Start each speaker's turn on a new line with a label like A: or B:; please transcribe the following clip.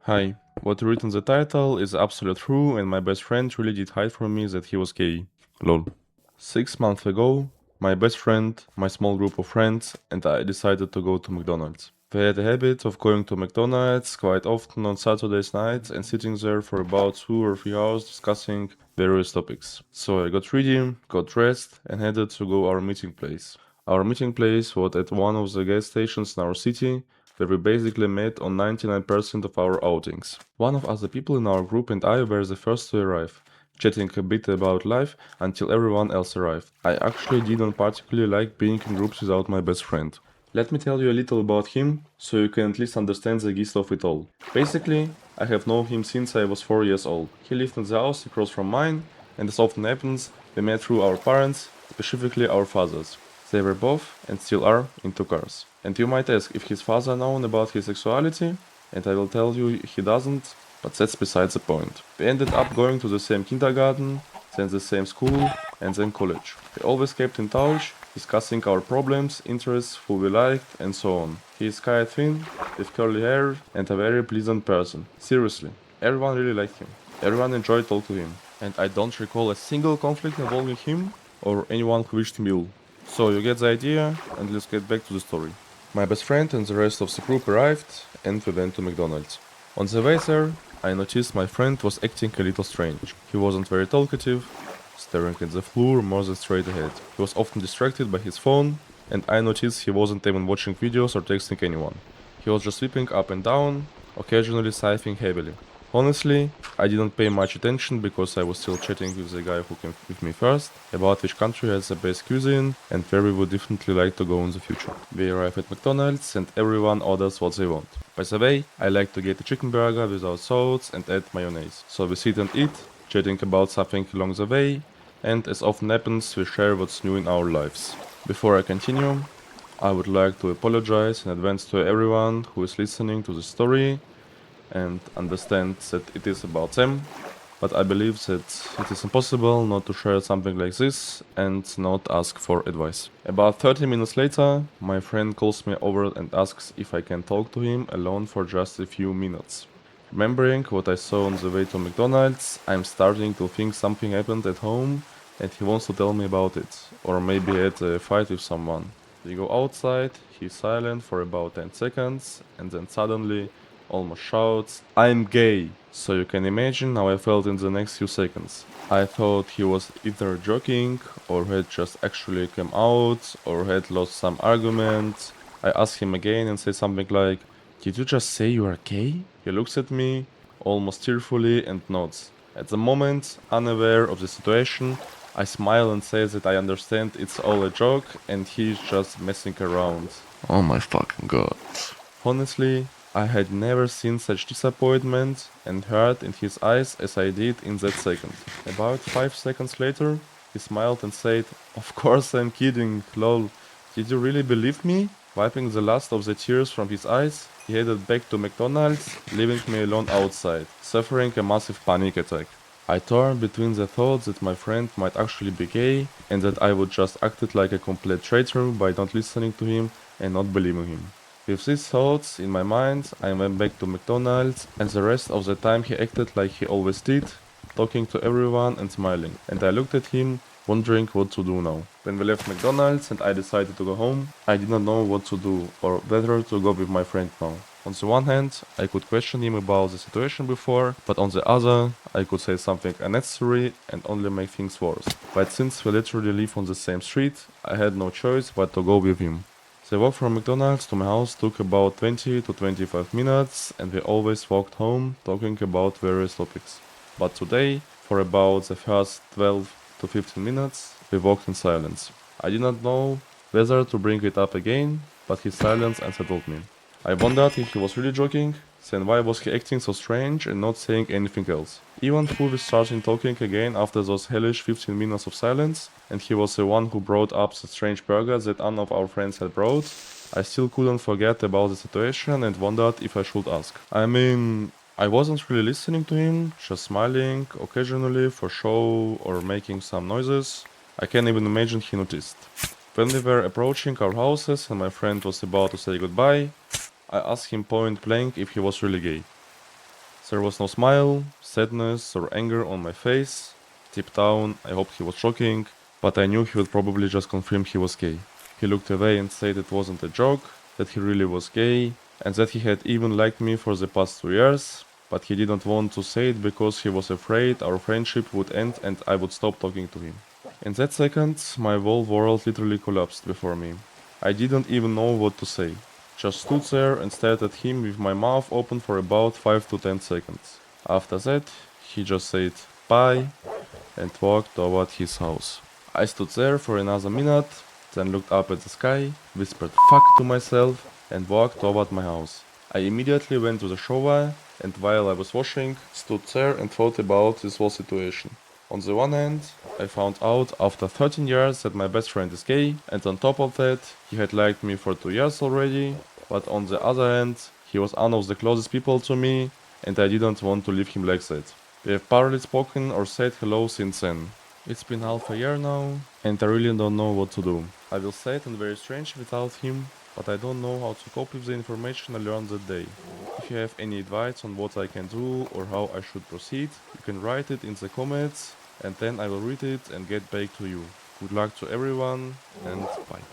A: Hi, what you read in the title is absolute true, and my best friend really did hide from me that he was gay. Lol. 6 months ago, my best friend, my small group of friends, and I decided to go to McDonald's. We had a habit of going to McDonald's quite often on Saturdays nights and sitting there for about 2 or 3 hours discussing various topics. So I got ready, got dressed, and headed to go our meeting place. Our meeting place was at one of the gas stations in our city, where we basically met on 99% of our outings. One of other people in our group and I were the first to arrive, chatting a bit about life until everyone else arrived. I actually didn't particularly like being in groups without my best friend. Let me tell you a little about him, so you can at least understand the gist of it all. Basically, I have known him since I was 4 years old. He lived in the house across from mine, and as often happens, we met through our parents, specifically our fathers. They were both, and still are, into cars. And you might ask if his father known about his sexuality, and I will tell you he doesn't, but that's beside the point. We ended up going to the same kindergarten, then the same school, and then college. We always kept in touch, discussing our problems, interests, who we liked, and so on. He is quite thin, with curly hair, and a very pleasant person. Seriously, everyone really liked him. Everyone enjoyed talking to him. And I don't recall a single conflict involving him or anyone who wished him ill. So you get the idea, and let's get back to the story. My best friend and the rest of the group arrived, and we went to McDonald's. On the way there, I noticed my friend was acting a little strange. He wasn't very talkative, staring at the floor more than straight ahead. He was often distracted by his phone, and I noticed he wasn't even watching videos or texting anyone. He was just sweeping up and down, occasionally sighing heavily. Honestly, I didn't pay much attention because I was still chatting with the guy who came with me first about which country has the best cuisine and where we would definitely like to go in the future. We arrive at McDonald's and everyone orders what they want. By the way, I like to get a chicken burger without sauce and add mayonnaise. So we sit and eat, chatting about something along the way, and as often happens, we share what's new in our lives. Before I continue, I would like to apologize in advance to everyone who is listening to the story and understand that it is about them, but I believe that it is impossible not to share something like this and not ask for advice. About 30 minutes later, my friend calls me over and asks if I can talk to him alone for just a few minutes. Remembering what I saw on the way to McDonald's, I'm starting to think something happened at home and he wants to tell me about it, or maybe he had a fight with someone. We go outside, he's silent for about 10 seconds, and then suddenly almost shouts, "I'm gay!" So you can imagine how I felt in the next few seconds. I thought he was either joking, or had just actually come out, or had lost some argument. I ask him again and say something like, "Did you just say you are gay?" He looks at me, almost tearfully, and nods. At the moment, unaware of the situation, I smile and say that I understand it's all a joke and he's just messing around.
B: Oh my fucking god.
A: Honestly, I had never seen such disappointment and hurt in his eyes as I did in that second. About 5 seconds later, he smiled and said, "Of course I'm kidding, lol. Did you really believe me?" Wiping the last of the tears from his eyes, he headed back to McDonald's, leaving me alone outside, suffering a massive panic attack. I torn between the thought that my friend might actually be gay and that I would just acted like a complete traitor by not listening to him and not believing him. With these thoughts in my mind, I went back to McDonald's, and the rest of the time he acted like he always did, talking to everyone and smiling. And I looked at him, wondering what to do now. When we left McDonald's and I decided to go home, I did not know what to do, or whether to go with my friend now. On the one hand, I could question him about the situation before, but on the other, I could say something unnecessary and only make things worse. But since we literally live on the same street, I had no choice but to go with him. The walk from McDonald's to my house took about 20 to 25 minutes, and we always walked home talking about various topics. But today, for about the first 12 to 15 minutes, we walked in silence. I did not know whether to bring it up again, but his silence unsettled me. I wondered if he was really joking, then why was he acting so strange and not saying anything else? Even though we started talking again after those hellish 15 minutes of silence, and he was the one who brought up the strange burger that none of our friends had brought, I still couldn't forget about the situation and wondered if I should ask. I wasn't really listening to him, just smiling, occasionally for show or making some noises. I can't even imagine he noticed. When we were approaching our houses and my friend was about to say goodbye, I asked him point blank if he was really gay. There was no smile, sadness, or anger on my face. Deep down, I hoped he was joking, but I knew he would probably just confirm he was gay. He looked away and said it wasn't a joke, that he really was gay, and that he had even liked me for the past 2 years, but he didn't want to say it because he was afraid our friendship would end and I would stop talking to him. In that second, my whole world literally collapsed before me. I didn't even know what to say. Just stood there and stared at him with my mouth open for about 5 to 10 seconds. After that, he just said bye and walked toward his house. I stood there for another minute, then looked up at the sky, whispered fuck to myself, and walked toward my house. I immediately went to the shower, and while I was washing, stood there and thought about this whole situation. On the one hand, I found out after 13 years that my best friend is gay, and on top of that, he had liked me for 2 years already, but on the other hand, he was one of the closest people to me, and I didn't want to leave him like that. We have barely spoken or said hello since then. It's been half a year now, and I really don't know what to do. I will say it and very strange without him, but I don't know how to cope with the information I learned that day. If you have any advice on what I can do or how I should proceed, you can write it in the comments, and then I will read it and get back to you. Good luck to everyone, and bye.